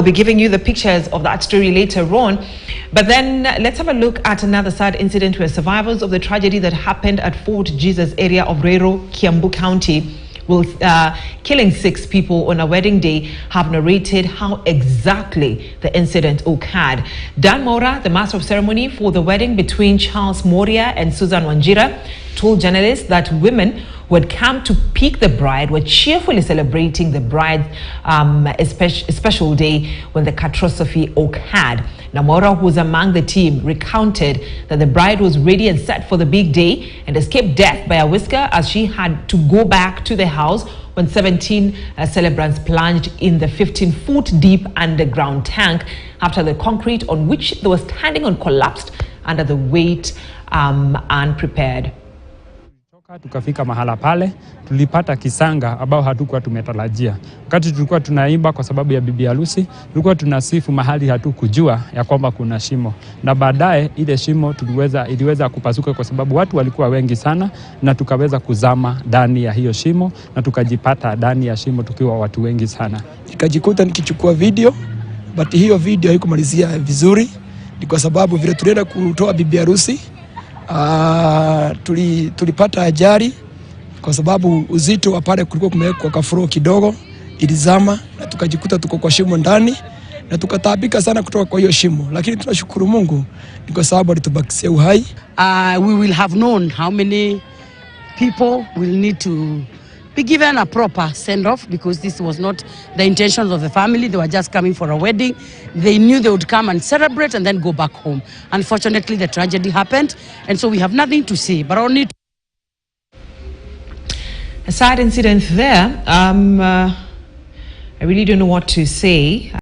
We'll be giving you the pictures of that story later on. But then let's have a look at another sad incident where survivors of the tragedy that happened at Fort Jesus area of Ruiru, Kiambu County, killing 6 people on a wedding day, have narrated how exactly the incident occurred. Dan Mora, the master of ceremony for the wedding between Charles Moria and Susan Wanjira, told journalists that women who had come to pick the bride were cheerfully celebrating the bride's special day when the catastrophe occurred. Namora, who was among the team, recounted that the bride was ready and set for the big day and escaped death by a whisker as she had to go back to the house when 17 celebrants plunged in the 15-foot deep underground tank after the concrete on which they were standing on collapsed under the weight unprepared. Tukafika mahala pale, tulipata kisanga ambao hatukuwa tumetarajia. Wakati tulikuwa tunaimba kwa sababu ya bibi harusi, tulikuwa tunasifu mahali hatukujua ya kwamba kuna shimo. Na baadaye ile shimo iliweza kupasuka kwa sababu watu walikuwa wengi sana, na tukaweza kuzama ndani ya hiyo shimo na tukajipata ndani ya shimo tukiwa watu wengi sana. Nikajikuta nikichukua video, but hiyo video haikumalizia vizuri. Ni kwa sababu vile tulienda kutoa bibi harusi, tulipata ajali kwa sababu uzito wa pale kulikuwa kumewekwa kafuro kidogo, ilizama na tukajikuta tuko kwa shimo ndani na tukataabika sana kutoka kwa hiyo shimo, lakini tunashukuru Mungu ni kwa sababu alitubakisia uhai. We will have known how many people will need to be given a proper send-off, because this was not the intentions of the family. They were just coming for a wedding. They knew they would come and celebrate and then go back home. Unfortunately, the tragedy happened, and so we have nothing to say, but only a sad incident there. I really don't know what to say.